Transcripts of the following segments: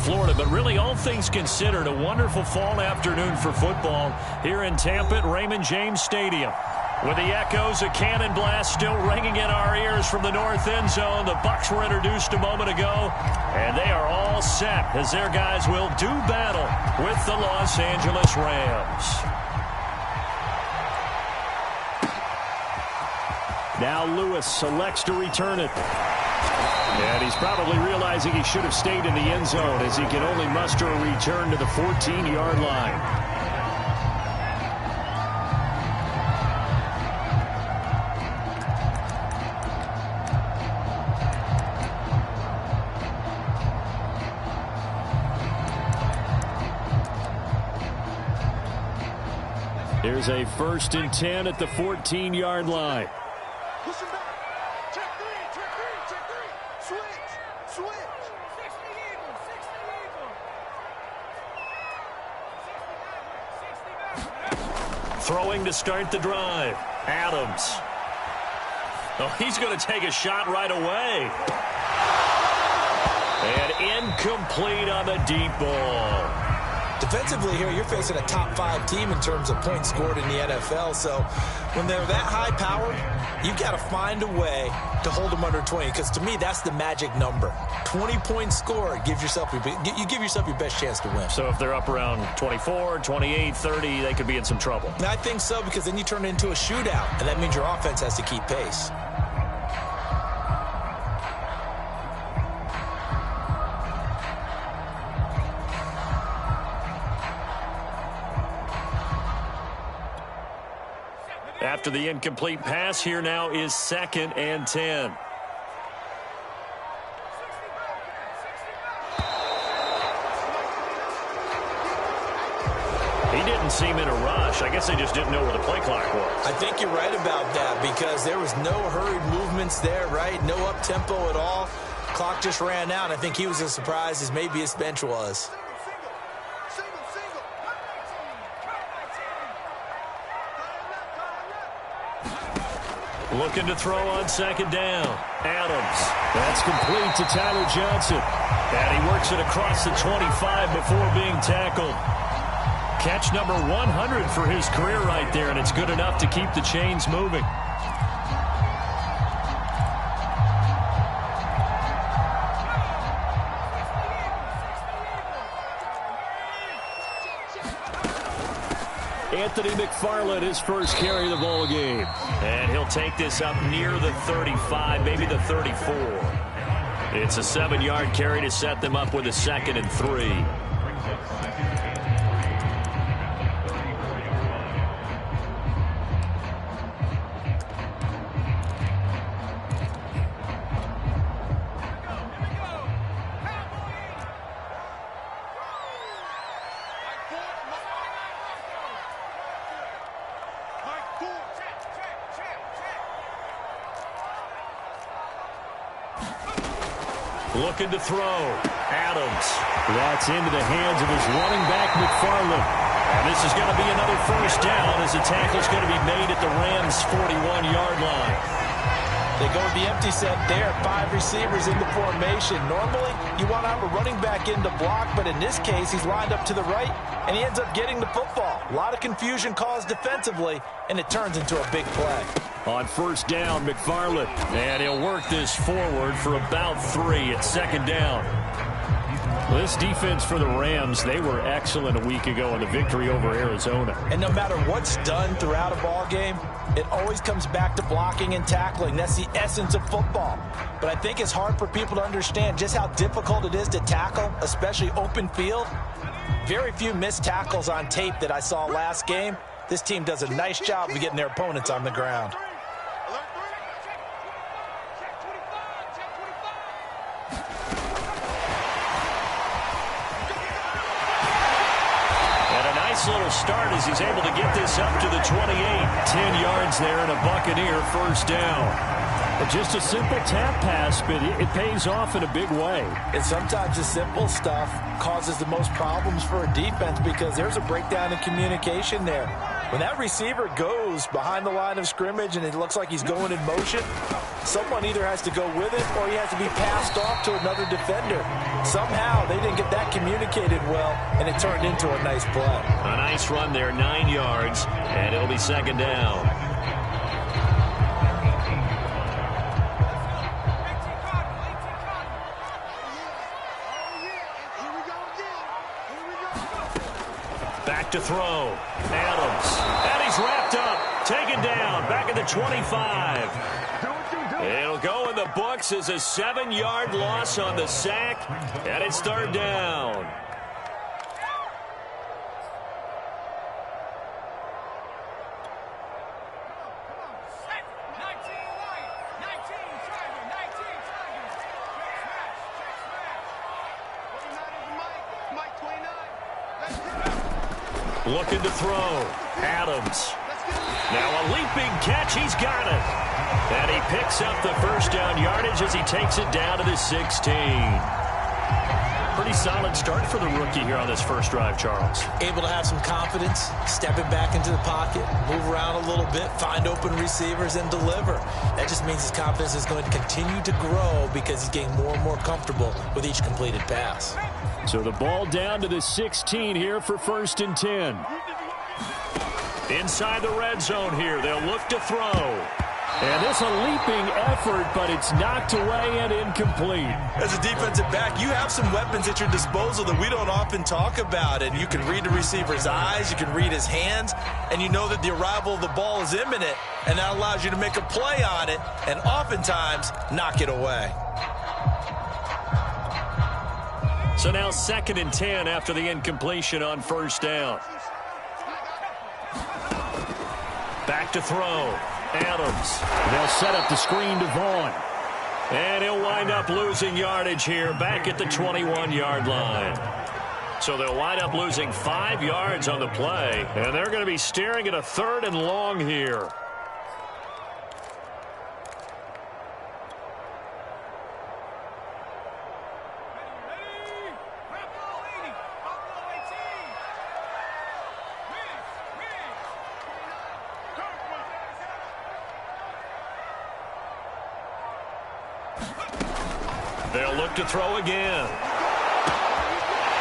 Florida. But really, all things considered, a wonderful fall afternoon for football here in Tampa at Raymond James Stadium. With the echoes of cannon blast still ringing in our ears from the north end zone, the Bucs were introduced a moment ago, and they are all set as their guys will do battle with the Los Angeles Rams. Now Lewis selects to return it. And he's probably realizing he should have stayed in the end zone as he can only muster a return to the 14-yard line. Here's a 1st and 10 at the 14-yard line. Push him back. Check three. Switch. 60 Eagles. Throwing to start the drive. Adams. Oh, he's going to take a shot right away. And incomplete on the deep ball. Defensively here, you're facing a top-5 team in terms of points scored in the NFL. So when they're that high-powered, you've got to find a way to hold them under 20. Because to me, that's the magic number. 20 points scored gives yourself you give yourself your best chance to win. So if they're up around 24, 28, 30, they could be in some trouble. And I think so, because then you turn it into a shootout, and that means your offense has to keep pace. After the incomplete pass, here now is 2nd and 10. He didn't seem in a rush. I guess they just didn't know where the play clock was. I think you're right about that, because there was no hurried movements there, right? No up-tempo at all. Clock just ran out. I think he was as surprised as maybe his bench was. Looking to throw on 2nd down. Adams. That's complete to Tyler Johnson. And he works it across the 25 before being tackled. Catch number 100 for his career right there, and it's good enough to keep the chains moving. Anthony McFarland, his first carry of the ball game. And he'll take this up near the 35, maybe the 34. It's a 7-yard carry to set them up with a 2nd and 3. Looking to throw. Adams. That's into the hands of his running back, McFarland. And this is going to be another 1st down as the tackle's going to be made at the Rams' 41-yard line. They go with the empty set there. 5 receivers in the formation. Normally, you want to have a running back in the block, but in this case, he's lined up to the right, and he ends up getting the football. A lot of confusion caused defensively, and it turns into a big play. On 1st down, McFarland. And he'll work this forward for about 3 at 2nd down. This defense for the Rams, they were excellent a week ago in the victory over Arizona. And no matter what's done throughout a ball game, it always comes back to blocking and tackling. That's the essence of football. But I think it's hard for people to understand just how difficult it is to tackle, especially open field. Very few missed tackles on tape that I saw last game. This team does a nice job of getting their opponents on the ground. Little start as he's able to get this up to the 28. 10 yards there and a Buccaneer 1st down. But just a simple tap pass, but it pays off in a big way. And sometimes the simple stuff causes the most problems for a defense because there's a breakdown in communication there. When that receiver goes behind the line of scrimmage and it looks like he's going in motion, someone either has to go with it or he has to be passed off to another defender. Somehow they didn't get that communication communicated well, and it turned into a nice play. A nice run there, 9 yards, and it'll be second down. Back to throw. Adams. And he's wrapped up. Taken down. Back at the 25. It'll go in the books as a 7-yard loss on the sack. And it's third down. Looking to throw. Adams. Now a leaping catch. He's got it. And he picks up the first down yardage as he takes it down to the 16. Pretty solid start for the rookie here on this first drive, Charles. Able to have some confidence, stepping back into the pocket, move around a little bit, find open receivers, and deliver. That just means his confidence is going to continue to grow because he's getting more and more comfortable with each completed pass. So the ball down to the 16 here for 1st and 10. Inside the red zone here, they'll look to throw. And this a leaping effort, but it's knocked away and incomplete. As a defensive back, you have some weapons at your disposal that we don't often talk about. And you can read the receiver's eyes, you can read his hands, and you know that the arrival of the ball is imminent, and that allows you to make a play on it and oftentimes knock it away. So now 2nd and 10 after the incompletion on 1st down. Back to throw. Adams. They'll set up the screen to Vaughn. And he'll wind up losing yardage here back at the 21-yard line. So they'll wind up losing 5 yards on the play. And they're going to be staring at a 3rd and long here. They'll look to throw again.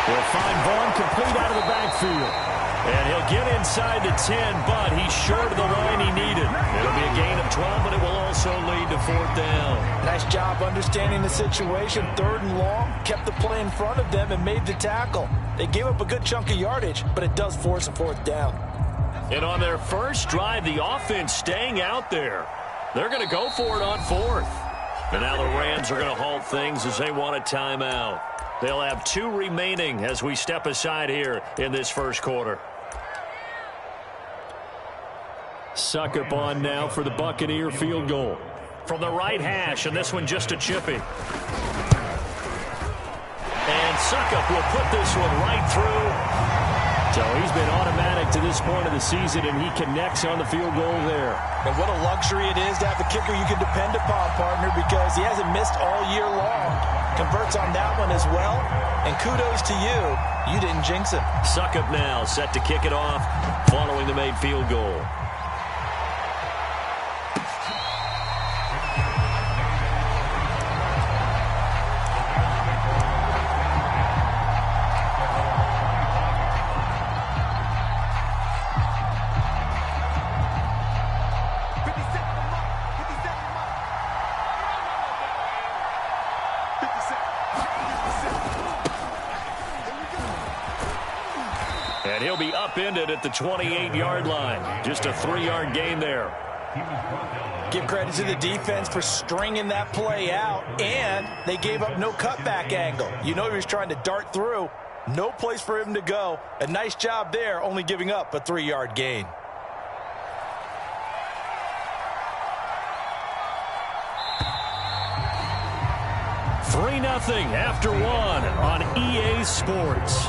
They'll find Vaughn complete out of the backfield. And he'll get inside the 10, but he's short of the line he needed. It'll be a gain of 12, but it will also lead to 4th down. Nice job understanding the situation. 3rd and long, kept the play in front of them and made the tackle. They gave up a good chunk of yardage, but it does force a 4th down. And on their first drive, the offense staying out there. They're going to go for it on 4th. And now the Rams are going to halt things as they want a timeout. They'll have 2 remaining as we step aside here in this first quarter. Succop on now for the Buccaneer field goal. From the right hash, and this one just a chippy. And Succop will put this one right through. So he's been automatic to this point of the season, and he connects on the field goal there. And what a luxury it is to have a kicker you can depend upon, partner, because he hasn't missed all year long. Converts on that one as well, and kudos to you. You didn't jinx him. Succop now set to kick it off following the made field goal. And he'll be upended at the 28-yard line. Just a 3-yard gain there. Give credit to the defense for stringing that play out, and they gave up no cutback angle. You know he was trying to dart through. No place for him to go. A nice job there, only giving up a 3-yard gain. $3-0 after 1 on EA Sports.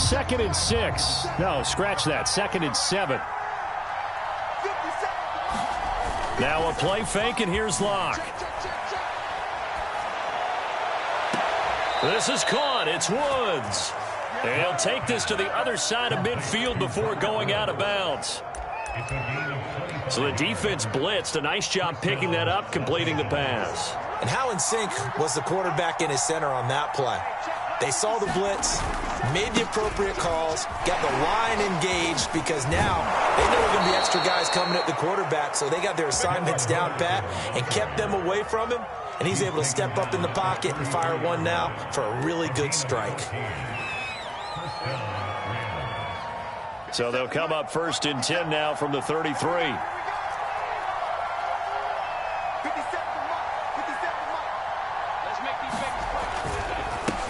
Second and 6. No, scratch that. 2nd and 7. Now a play fake, and here's Locke. This is caught. It's Woods. And he'll take this to the other side of midfield before going out of bounds. So the defense blitzed. A nice job picking that up, completing the pass. And how in sync was the quarterback in his center on that play? They saw the blitz, made the appropriate calls, got the line engaged because now they know there are going to be extra guys coming at the quarterback, so they got their assignments down pat and kept them away from him, and he's able to step up in the pocket and fire one now for a really good strike. So they'll come up 1st and 10 now from the 33.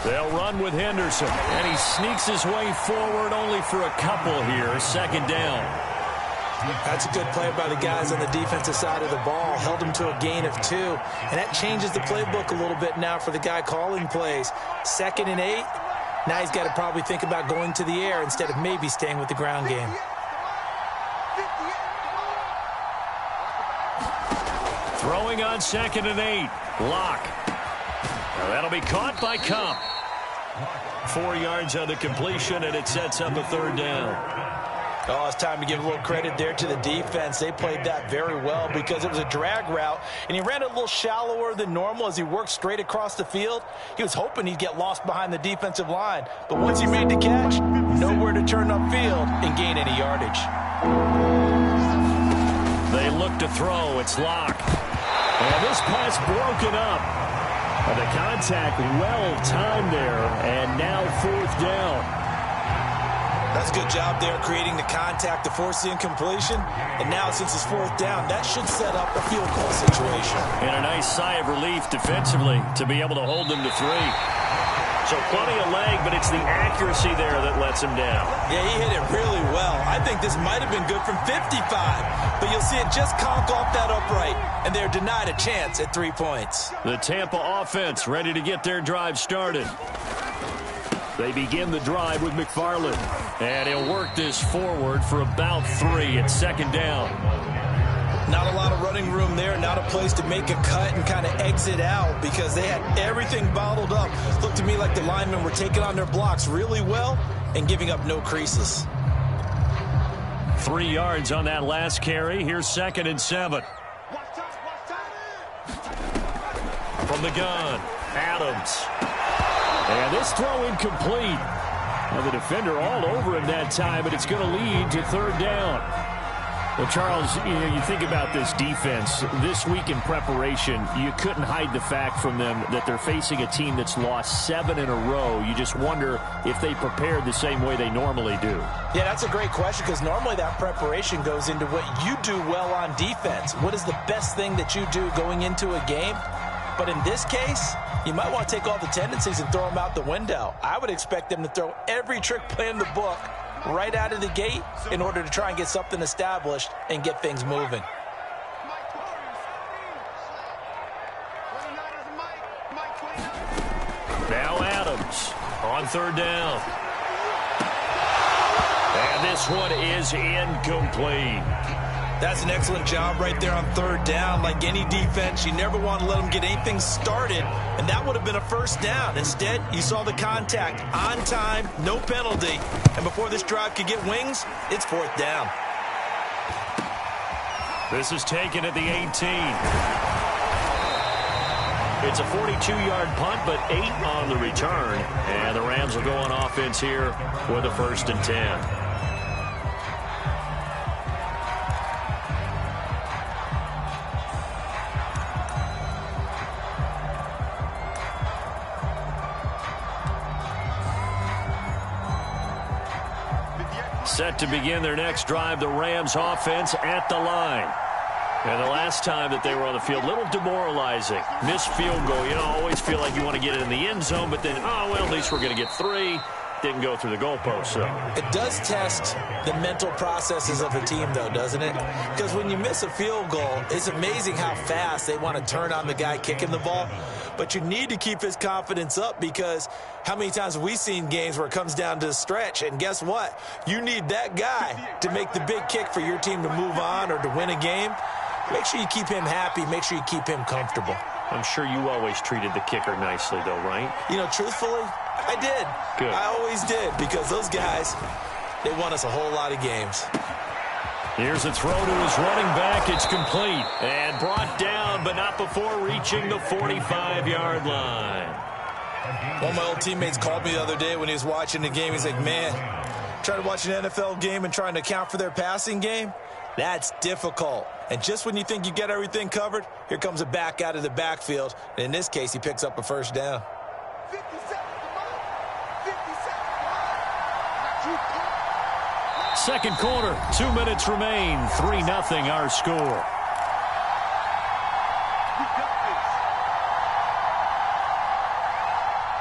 They'll run with Henderson, and he sneaks his way forward only for a couple here. 2nd down. That's a good play by the guys on the defensive side of the ball. Held him to a gain of 2, and that changes the playbook a little bit now for the guy calling plays. 2nd and 8. Now he's got to probably think about going to the air instead of maybe staying with the ground game. Throwing on 2nd and 8. Lock. Now that'll be caught by Cup. 4 yards on the completion, and it sets up a 3rd down. Oh, it's time to give a little credit there to the defense. They played that very well because it was a drag route, and he ran a little shallower than normal as he worked straight across the field. He was hoping he'd get lost behind the defensive line, but once he made the catch, nowhere to turn upfield and gain any yardage. They look to throw. It's Locke. And this pass broken up. The contact well timed there, and now 4th down. That's a good job there creating the contact to force the incompletion. And now since it's 4th down, that should set up a field goal situation. And a nice sigh of relief defensively to be able to hold them to 3. So plenty of leg, but it's the accuracy there that lets him down. Yeah, he hit it really well. I think this might have been good from 55, but you'll see it just conk off that upright, and they're denied a chance at 3 points. The Tampa offense ready to get their drive started. They begin the drive with McFarland, and he'll work this forward for about 3 at 2nd down. Not a lot of running room there, not a place to make a cut and kind of exit out because they had everything bottled up. Looked to me like the linemen were taking on their blocks really well and giving up no creases. 3 yards on that last carry. Here's 2nd and 7. From the gun, Adams. And this throw incomplete. Well, the defender all over him that time, but it's going to lead to 3rd down. Well, Charles, you think about this defense. This week in preparation, you couldn't hide the fact from them that they're facing a team that's lost 7 in a row. You just wonder if they prepared the same way they normally do. Yeah, that's a great question because normally that preparation goes into what you do well on defense. What is the best thing that you do going into a game? But in this case, you might want to take all the tendencies and throw them out the window. I would expect them to throw every trick play in the book right out of the gate in order to try and get something established and get things moving. Now Adams on 3rd down. And this one is incomplete. That's an excellent job right there on 3rd down. Like any defense, you never want to let them get anything started, and that would have been a 1st down. Instead, you saw the contact on time, no penalty, and before this drive could get wings, it's 4th down. This is taken at the 18. It's a 42-yard punt, but 8 on the return, and the Rams will go on offense here with a 1st and 10. Set to begin their next drive, the Rams offense at the line. And the last time that they were on the field, a little demoralizing. Missed field goal. You know, always feel like you want to get it in the end zone, but then, oh, well, at least we're going to get 3. Didn't go through the goalpost, so. It does test the mental processes of a team, though, doesn't it? Because when you miss a field goal, it's amazing how fast they want to turn on the guy kicking the ball. But you need to keep his confidence up because how many times have we seen games where it comes down to a stretch, and guess what? You need that guy to make the big kick for your team to move on or to win a game. Make sure you keep him happy. Make sure you keep him comfortable. I'm sure you always treated the kicker nicely, though, right? You know, truthfully, I did. Good. I always did, because those guys, they won us a whole lot of games. Here's a throw to his running back. It's complete and brought down, but not before reaching the 45-yard line. One of my old teammates called me the other day when he was watching the game. He's like, man, trying to watch an NFL game and trying to account for their passing game? That's difficult. And just when you think you get everything covered, here comes a back out of the backfield. And in this case, he picks up a first down. 50 seconds to move. 50 seconds to move. Second quarter, 2 minutes remain. 3-0 our score.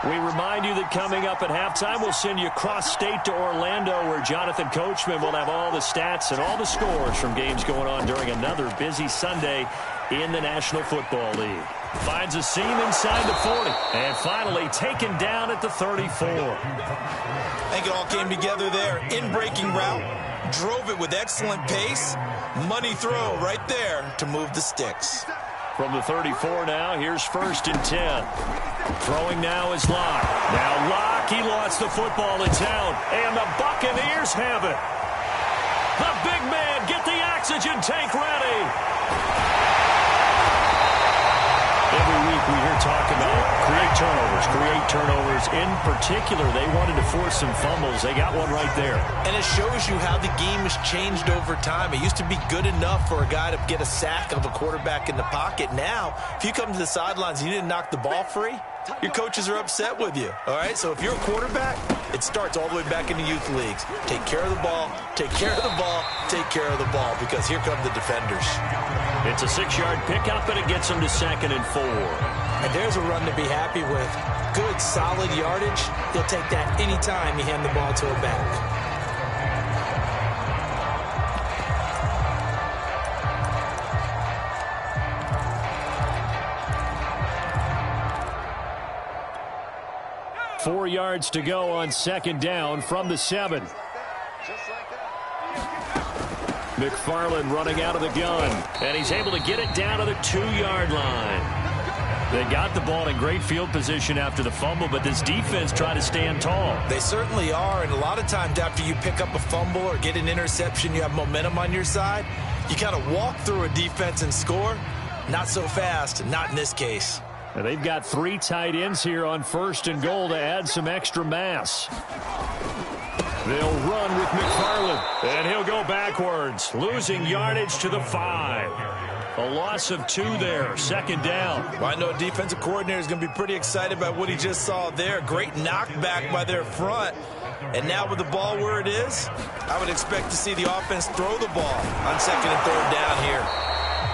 We remind you that coming up at halftime, we'll send you cross-state to Orlando, where Jonathan Coachman will have all the stats and all the scores from games going on during another busy Sunday in the National Football League. Finds a seam inside the 40, and finally taken down at the 34. I think it all came together there. In-breaking route, drove it with excellent pace. Money throw right there to move the sticks. From the 34 now, here's 1st and 10. Throwing now is Locke. Now Locke, he lost the football in town, and the Buccaneers have it. The big man, get the oxygen tank ready. Every week we hear talk about create turnovers. In particular, they wanted to force some fumbles. They got one right there. And it shows you how the game has changed over time. It used to be good enough for a guy to get a sack of a quarterback in the pocket. Now, if you come to the sidelines and you didn't knock the ball free, your coaches are upset with you. All right, so if you're a quarterback, it starts all the way back in the youth leagues. Take care of the ball, take care of the ball, take care of the ball, because here come the defenders. It's a 6-yard pickup, and it gets them to 2nd and 4. And there's a run to be happy with. Good, solid yardage. He'll take that anytime you hand the ball to a back. Four yards to go on 2nd down from the 7. McFarland running out of the gun, and he's able to get it down to the 2-yard line. They got the ball in great field position after the fumble, but this defense tried to stand tall. They certainly are, and a lot of times after you pick up a fumble or get an interception, you have momentum on your side. You kind of walk through a defense and score. Not so fast, not in this case. Now they've got 3 tight ends here on 1st and goal to add some extra mass. They'll run with McFarland, and he'll go backwards, losing yardage to the 5. A loss of 2 there, 2nd down. Well, I know a defensive coordinator is going to be pretty excited about what he just saw there. Great knockback by their front. And now with the ball where it is, I would expect to see the offense throw the ball on 2nd and 3rd down here.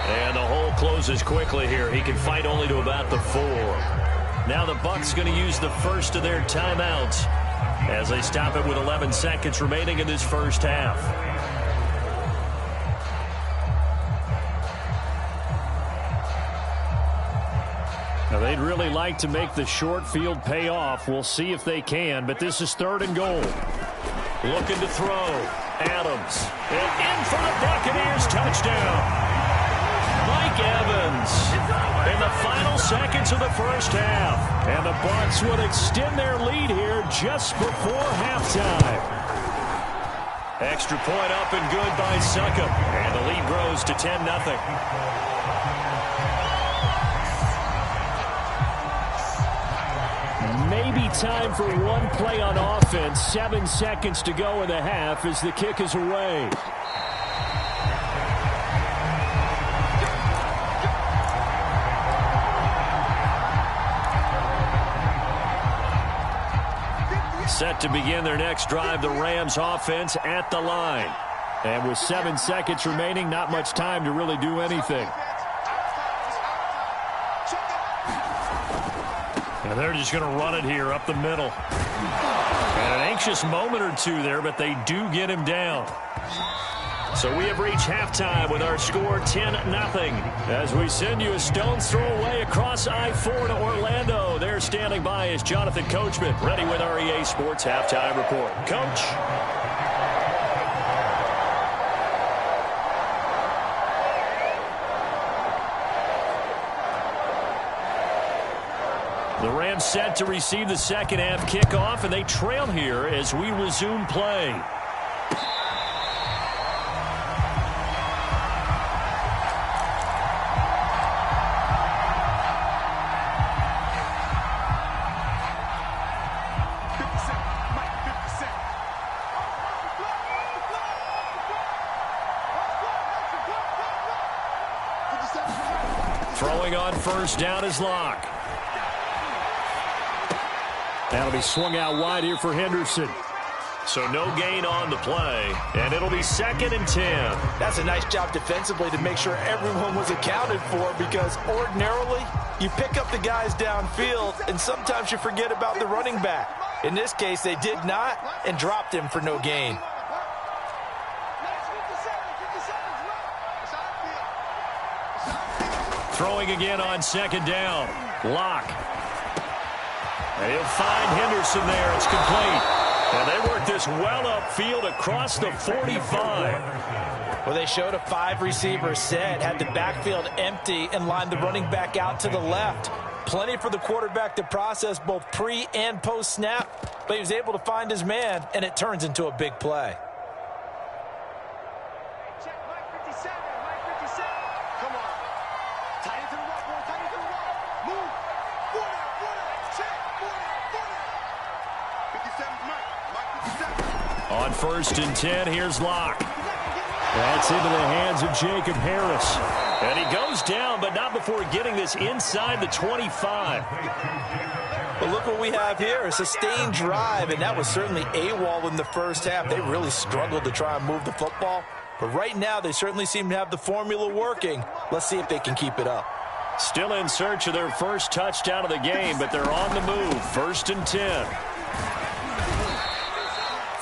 And the hole closes quickly here. He can fight only to about the 4. Now the Bucs going to use the first of their timeouts as they stop it with 11 seconds remaining in this first half. Now they'd really like to make the short field pay off. We'll see if they can, but this is 3rd and goal. Looking to throw. Adams. And in for the Buccaneers. Touchdown. Mike Evans in the final seconds of the first half. And the Bucs would extend their lead here just before halftime. Extra point up and good by Succop. And the lead grows to 10-0. Maybe time for one play on offense. 7 seconds to go in the half as the kick is away. Set to begin their next drive, the Rams offense at the line. And with 7 seconds remaining, not much time to really do anything. And they're just going to run it here up the middle. And an anxious moment or two there, but they do get him down. So we have reached halftime with our score 10-0. As we send you a stone's throw away across I-4 to Orlando. There standing by is Jonathan Coachman, ready with our EA Sports Halftime Report. Coach. The Rams set to receive the second half kickoff, and they trail here as we resume play. Throwing on first down is Locke. That'll be swung out wide here for Henderson. So no gain on the play, and it'll be 2nd and 10. That's a nice job defensively to make sure everyone was accounted for, because ordinarily you pick up the guys downfield and sometimes you forget about the running back. In this case, they did not and dropped him for no gain. Throwing again on 2nd down. Locke. And he'll find Henderson there. It's complete. And they work this well upfield across the 45. Well, they showed a 5-receiver set, had the backfield empty, and lined the running back out to the left. Plenty for the quarterback to process both pre- and post-snap, but he was able to find his man, and it turns into a big play. On 1st and 10, here's Locke. That's into the hands of Jacob Harris. And he goes down, but not before getting this inside the 25. But look what we have here, a sustained drive, and that was certainly AWOL in the first half. They really struggled to try and move the football. But right now, they certainly seem to have the formula working. Let's see if they can keep it up. Still in search of their first touchdown of the game, but they're on the move. 1st and 10.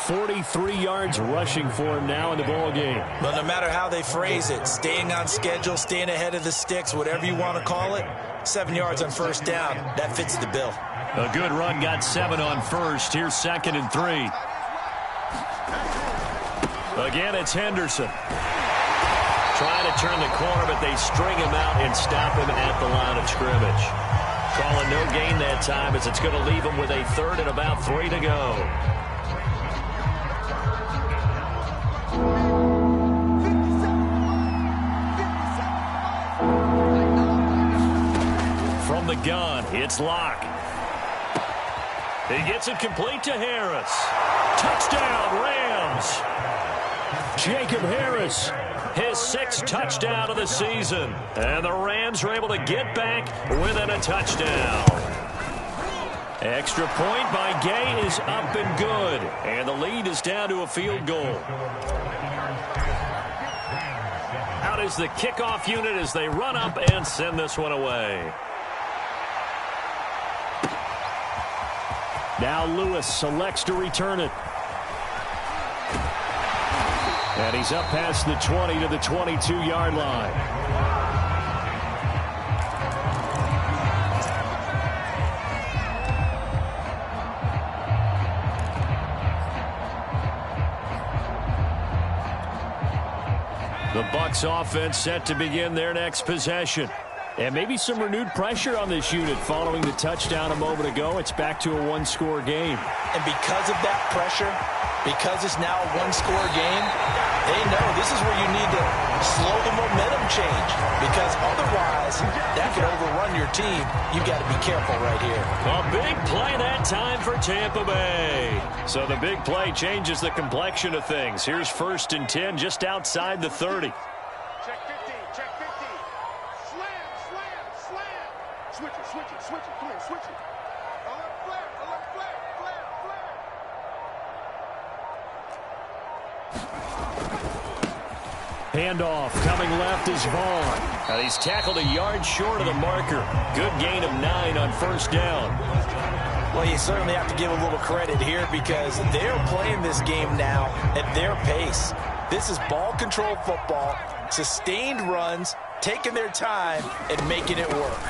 43 yards rushing for him now in the ball game. But no matter how they phrase it, staying on schedule, staying ahead of the sticks, whatever you want to call it, 7 yards on first down, that fits the bill. A good run, got 7 on first. Here's 2nd and 3. Again, it's Henderson. Trying to turn the corner, but they string him out and stop him at the line of scrimmage. Calling no gain that time, as it's going to leave him with a 3rd and about 3 to go. From the gun, it's Locke. He gets it complete to Harris. Touchdown, Rams! Jacob Harris, his 6th touchdown of the season. And the Rams are able to get back within a touchdown. Extra point by Gay is up and good. And the lead is down to a field goal. Out is the kickoff unit as they run up and send this one away. Now Lewis selects to return it. And he's up past the 20 to the 22-yard line. The Bucs offense set to begin their next possession. And maybe some renewed pressure on this unit following the touchdown a moment ago. It's back to a 1-score game. And because of that pressure, because it's now a 1-score game, they know this is where you need to slow the momentum change, because otherwise that could overrun your team. You've got to be careful right here. A big play that time for Tampa Bay. So the big play changes the complexion of things. Here's 1st and 10 just outside the 30. Check 50, check 50. Slam, slam, slam. Switch it, come on, switch it. Alert flare, flare, flare. Handoff coming left is Vaughn. And he's tackled a yard short of the marker. Good gain of 9 on 1st down. Well, you certainly have to give a little credit here, because they're playing this game now at their pace. This is ball control football, sustained runs, taking their time and making it work.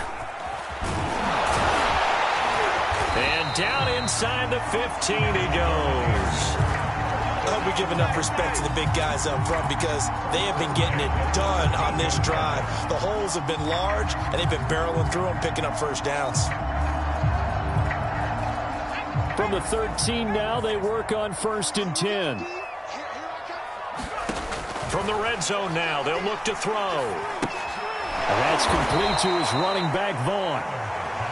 And down inside the 15 he goes. I hope we give enough respect to the big guys up front, because they have been getting it done on this drive. The holes have been large, and they've been barreling through them, picking up first downs. the 13 now. They work on 1st and 10. From the red zone now, they'll look to throw. And that's complete to his running back, Vaughn.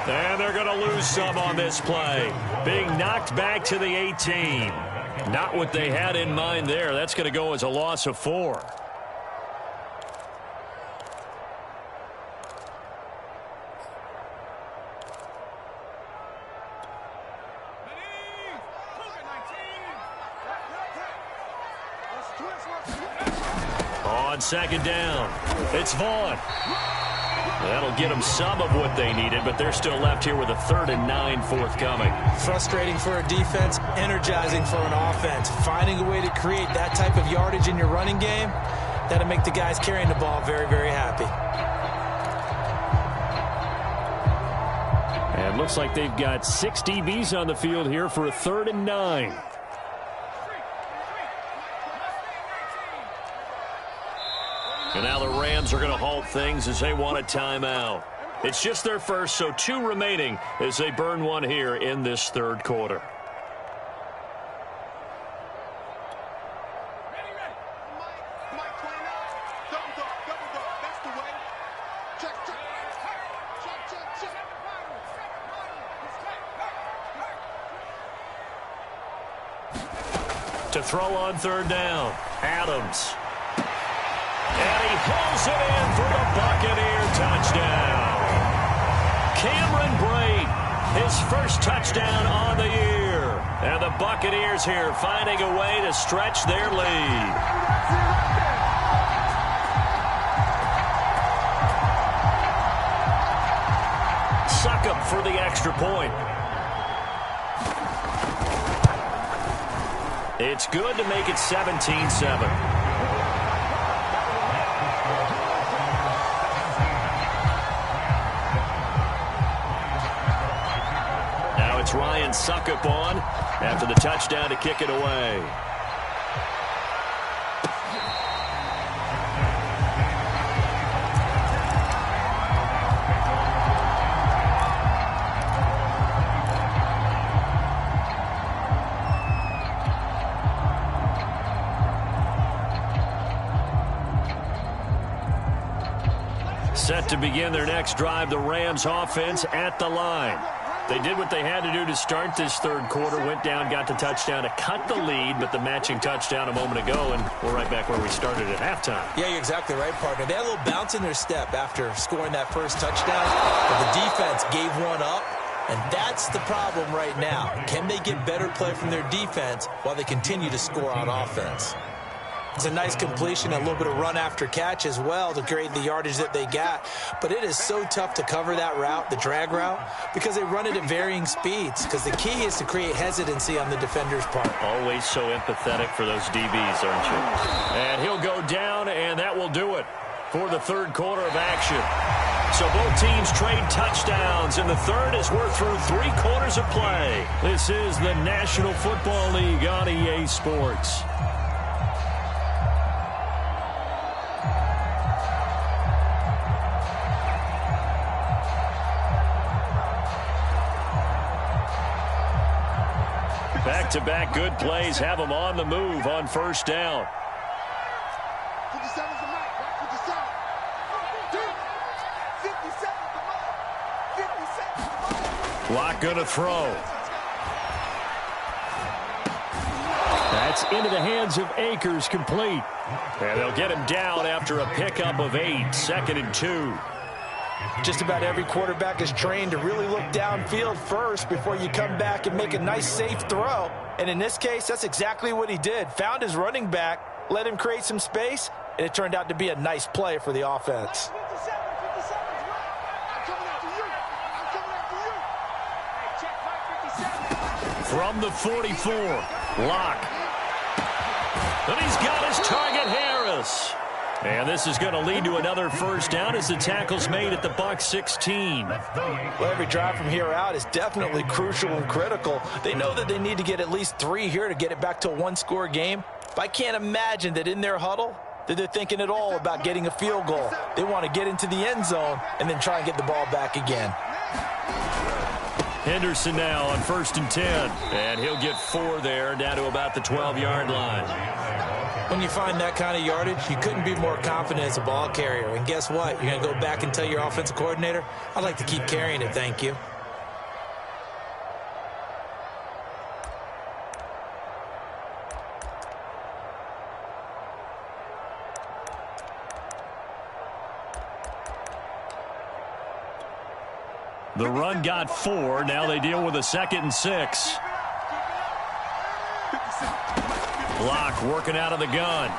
And they're going to lose some on this play. Being knocked back to the 18. Not what they had in mind there. That's going to go as a loss of 4. On 2nd down, it's Vaughn. That'll get them some of what they needed, but they're still left here with a 3rd and 9 forthcoming. Frustrating for a defense, energizing for an offense. Finding a way to create that type of yardage in your running game, that'll make the guys carrying the ball very, very happy. And looks like they've got 6 DBs on the field here for a 3rd and 9. And now the Rams are going to halt things as they want a timeout. It's just their first, so 2 remaining as they burn one here in this 3rd quarter. To throw on 3rd down, Adams. And he pulls it in for the Buccaneer touchdown. Cameron Brate, his first touchdown on the year. And the Buccaneers here finding a way to stretch their lead. Succop for the extra point. It's good to make it 17-7. It's Ryan Succop on after the touchdown to kick it away. Set to begin their next drive, the Rams offense at the line. They did what they had to do to start this 3rd quarter, went down, got the touchdown to cut the lead, but the matching touchdown a moment ago, and we're right back where we started at halftime. Yeah, you're exactly right, partner. They had a little bounce in their step after scoring that first touchdown, but the defense gave one up, and that's the problem right now. Can they get better play from their defense while they continue to score on offense? It's a nice completion, a little bit of run after catch as well to create the yardage that they got. But it is so tough to cover that route, the drag route, because they run it at varying speeds. Because the key is to create hesitancy on the defender's part. Always so empathetic for those DBs, aren't you? And he'll go down, and that will do it for the 3rd quarter of action. So both teams trade touchdowns, and the 3rd as we're through 3 quarters of play. This is the National Football League on EA Sports. Back-to-back good plays have them on the move on 1st down. 57's the mic, right? 57. 57, come on. 57. Lock going to throw. That's into the hands of Akers, complete. And they'll get him down after a pickup of 8, 2nd and 2. Just about every quarterback is trained to really look downfield first before you come back and make a nice, safe throw. And in this case, that's exactly what he did. Found his running back, let him create some space, and it turned out to be a nice play for the offense. From the 44, Locke. And he's got his target, Harris. And this is going to lead to another 1st down as the tackle's made at the Bucs 16. Well, every drive from here out is definitely crucial and critical. They know that they need to get at least 3 here to get it back to a 1-score game. But I can't imagine that in their huddle that they're thinking at all about getting a field goal. They want to get into the end zone and then try and get the ball back again. Henderson now on 1st and 10. And he'll get 4 there, down to about the 12-yard line. When you find that kind of yardage, you couldn't be more confident as a ball carrier. And guess what? You're going to go back and tell your offensive coordinator, I'd like to keep carrying it, thank you. The run got 4. Now they deal with a 2nd and 6. Block working out of the gun.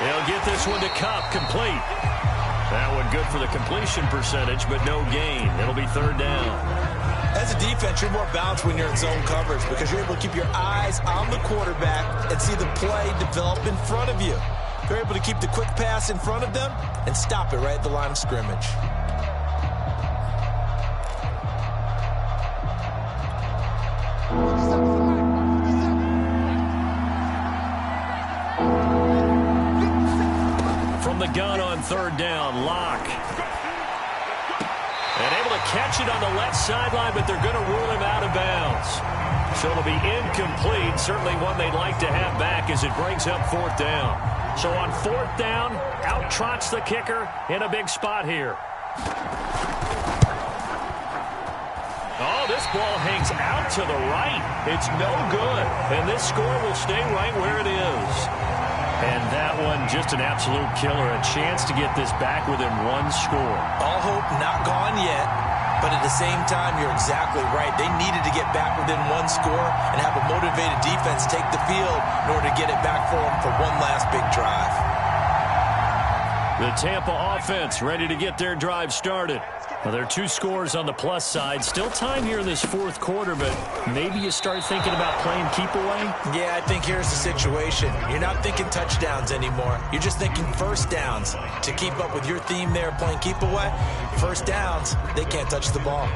He'll get this one to Cup, complete. That one good for the completion percentage, but no gain. It'll be 3rd down. As a defense, you're more balanced when you're in zone coverage because you're able to keep your eyes on the quarterback and see the play develop in front of you. You're able to keep the quick pass in front of them and stop it right at the line of scrimmage. From the gun on 3rd down, Locke. And able to catch it on the left sideline, but they're going to rule him out of bounds. So it'll be incomplete. Certainly one they'd like to have back as it brings up 4th down. So on 4th down, out trots the kicker in a big spot here. Oh, this ball hangs out to the right. It's no good. And this score will stay right where it is. And that one, just an absolute killer. A chance to get this back within 1 score. All hope not gone yet. But at the same time, you're exactly right. They needed to get back within 1 score and have a motivated defense take the field in order to get it back for them for one last big drive. The Tampa offense ready to get their drive started. Well, there are 2 scores on the plus side. Still time here in this 4th quarter, but maybe you start thinking about playing keep away? Yeah, I think here's the situation. You're not thinking touchdowns anymore. You're just thinking 1st downs. To keep up with your theme there, playing keep away, 1st downs, they can't touch the ball.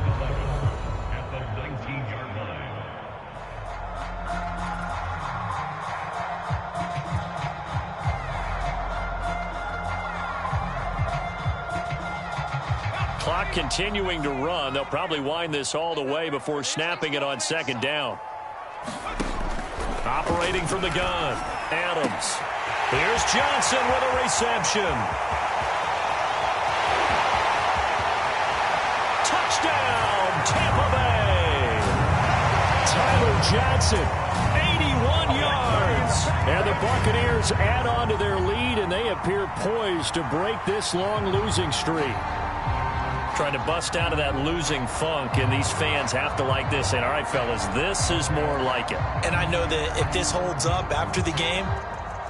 Clock continuing to run. They'll probably wind this all the way before snapping it on 2nd down. Operating from the gun, Adams. Here's Johnson with a reception. Touchdown, Tampa Bay. Tyler Johnson, 81 yards. And the Buccaneers add on to their lead, and they appear poised to break this long losing streak. Trying to bust out of that losing funk, and these fans have to like this. And all right, fellas, this is more like it. And I know that if this holds up after the game,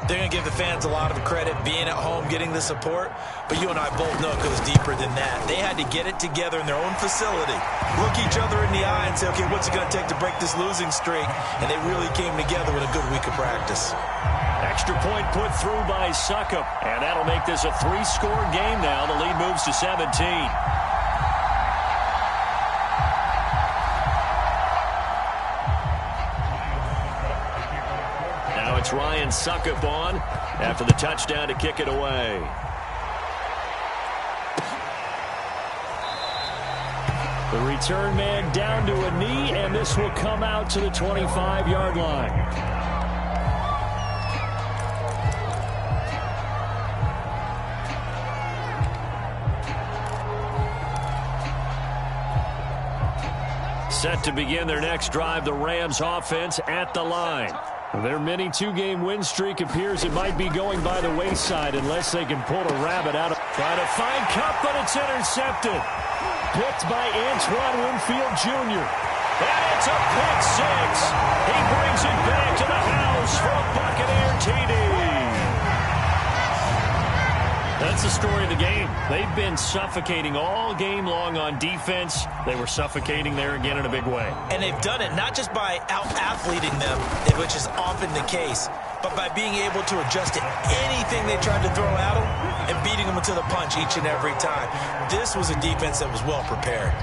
they're going to give the fans a lot of credit being at home, getting the support. But you and I both know it goes deeper than that. They had to get it together in their own facility, look each other in the eye and say, okay, what's it going to take to break this losing streak? And they really came together with a good week of practice. Extra point put through by Suckup, and that'll make this a 3-score game now. The lead moves to 17. It's Ryan Suckup on after the touchdown to kick it away. The return man down to a knee, and this will come out to the 25-yard line. Set to begin their next drive, the Rams offense at the line. Their mini 2-game win streak appears it might be going by the wayside unless they can pull a rabbit out of. Try to find Cup, but it's intercepted. Picked by Antoine Winfield Jr. And it's a pick 6. He brings it back to the house for a Buccaneer TD. That's the story of the game. They've been suffocating all game long on defense. They were suffocating there again in a big way. And they've done it not just by out-athleting them, which is often the case, but by being able to adjust to anything they tried to throw at them and beating them to the punch each and every time. This was a defense that was well prepared.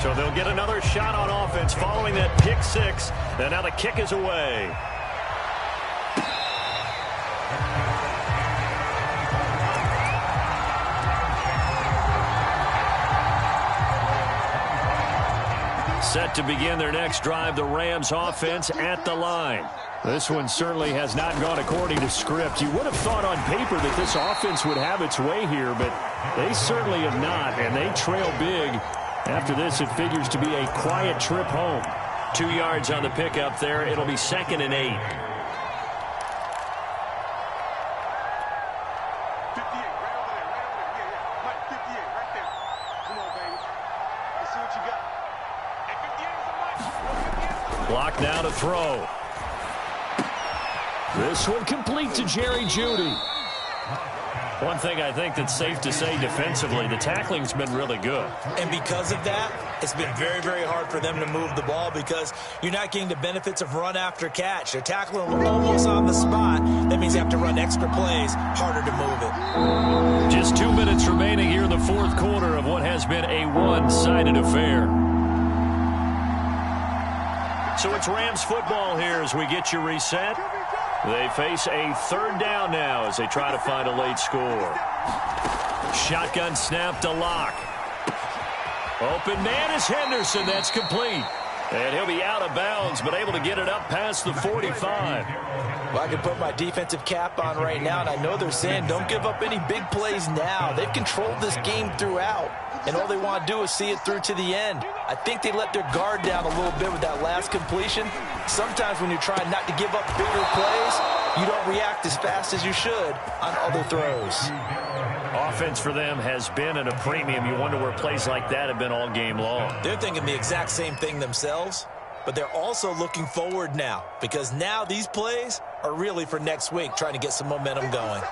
So they'll get another shot on offense following that pick 6. And now the kick is away. Set to begin their next drive, the Rams offense at the line. This one certainly has not gone according to script. You would have thought on paper that this offense would have its way here, but they certainly have not, and they trail big. After this, it figures to be a quiet trip home. 2 yards on the pickup there. It'll be 2nd and 8. 58, right over there, right over there. Yeah. Mike, 58, right there. Come on, baby. Let's see what you got. Hey, 58 is a Mike. 58 is a Mike. Block now to throw. This one complete to Jerry Jeudy. One thing I think that's safe to say defensively, the tackling's been really good. And because of that, it's been very, very hard for them to move the ball because you're not getting the benefits of run after catch. They're tackling almost on the spot. That means you have to run extra plays, harder to move it. Just 2 minutes remaining here in the fourth quarter of what has been a one-sided affair. So it's Rams football here as we get you reset. They face a 3rd down now as they try to find a late score. Shotgun snap to Locke. Open man is Henderson. That's complete. And he'll be out of bounds, but able to get it up past the 45. Well, I can put my defensive cap on right now, and I know they're saying don't give up any big plays now. They've controlled this game throughout, and all they want to do is see it through to the end. I think they let their guard down a little bit with that last completion. Sometimes when you're trying not to give up bigger plays, you don't react as fast as you should on other throws. Offense for them has been at a premium. You wonder where plays like that have been all game long. They're thinking the exact same thing themselves, but they're also looking forward now because now these plays are really for next week, trying to get some momentum going.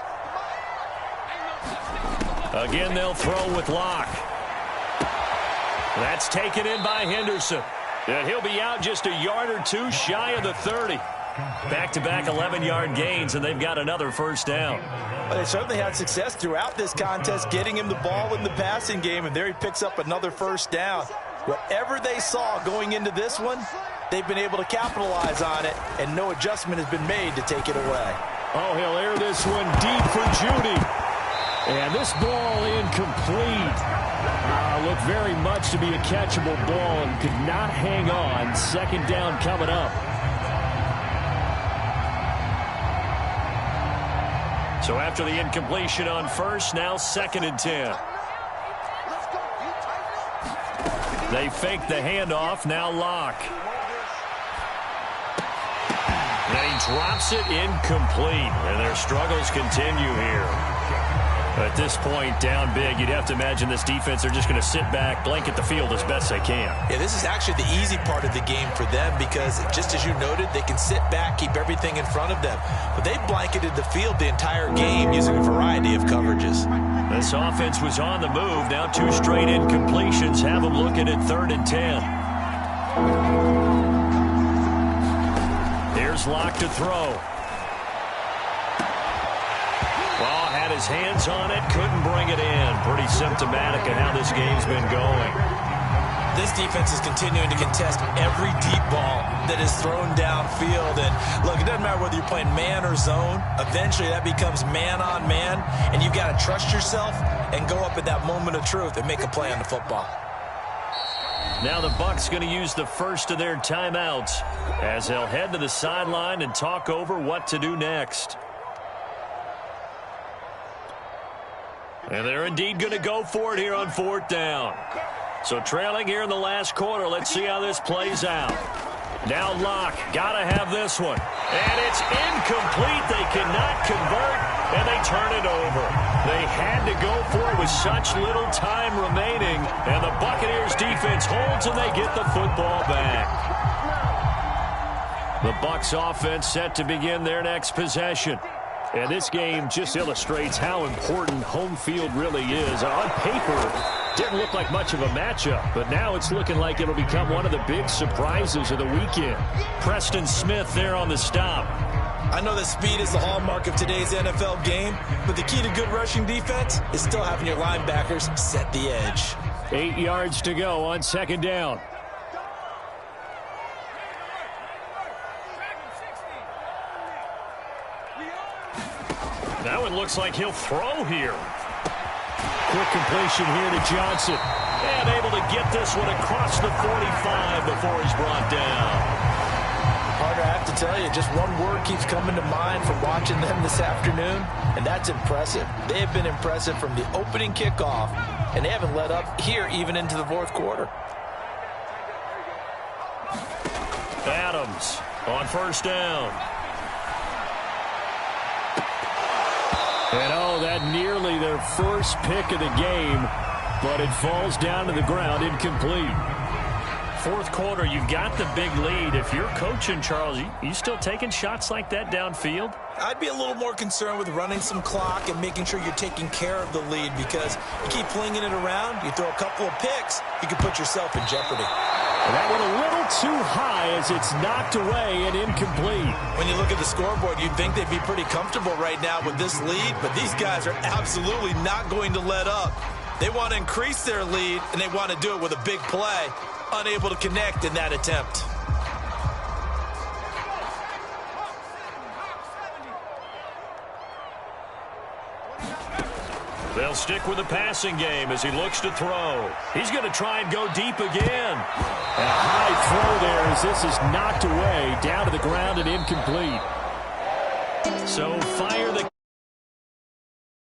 Again, they'll throw with Locke. That's taken in by Henderson. And he'll be out just a yard or two shy of the 30. Back-to-back 11-yard gains, and they've got another first down. Well, they certainly had success throughout this contest getting him the ball in the passing game, and there he picks up another first down. Whatever they saw going into this one, they've been able to capitalize on it, and no adjustment has been made to take it away. Oh, he'll air this one deep for Jeudy. And this ball incomplete. Looked very much to be a catchable ball and could not hang on. 2nd down coming up. So after the incompletion on first, now 2nd and 10. They fake the handoff, now Locke. And he drops it incomplete. And their struggles continue here. At this point, down big, you'd have to imagine this defense are just going to sit back, blanket the field as best they can. Yeah, this is actually the easy part of the game for them because, just as you noted, they can sit back, keep everything in front of them. But they blanketed the field the entire game using a variety of coverages. This offense was on the move. Now 2 straight incompletions have them looking at 3rd and 10. Here's Locke to throw. Had his hands on it, couldn't bring it in. Pretty symptomatic of how this game's been going. This defense is continuing to contest every deep ball that is thrown downfield. And look, it doesn't matter whether you're playing man or zone. Eventually that becomes man on man, and you've got to trust yourself and go up at that moment of truth and make a play on the football. Now the Bucs going to use the first of their timeouts as they'll head to the sideline and talk over what to do next. And they're indeed going to go for it here on 4th down. So trailing here in the last quarter. Let's see how this plays out. Now Locke, got to have this one. And it's incomplete. They cannot convert, and they turn it over. They had to go for it with such little time remaining. And the Buccaneers defense holds, and they get the football back. The Bucs offense set to begin their next possession. And this game just illustrates how important home field really is. On paper, didn't look like much of a matchup, but now it's looking like it'll become one of the big surprises of the weekend. Preston Smith there on the stop. I know that speed is the hallmark of today's NFL game, but the key to good rushing defense is still having your linebackers set the edge. 8 yards to go on 2nd down. Now it looks like he'll throw here. Quick completion here to Johnson. And able to get this one across the 45 before he's brought down. Carter, I have to tell you, just one word keeps coming to mind from watching them this afternoon, and that's impressive. They have been impressive from the opening kickoff, and they haven't let up here even into the fourth quarter. Adams on first down. And oh, that nearly their first pick of the game, but it falls down to the ground, incomplete. Fourth quarter, you've got the big lead. If you're coaching, Charles, you still taking shots like that downfield? I'd be a little more concerned with running some clock and making sure you're taking care of the lead, because you keep flinging it around, you throw a couple of picks, you can put yourself in jeopardy. That went a little too high as it's knocked away and incomplete. When you look at the scoreboard, you'd think they'd be pretty comfortable right now with this lead, but these guys are absolutely not going to let up. They want to increase their lead, and they want to do it with a big play. Unable to connect in that attempt. They'll stick with the passing game as he looks to throw. He's going to try and go deep again. And a high throw there as this is knocked away, down to the ground and incomplete. So fire the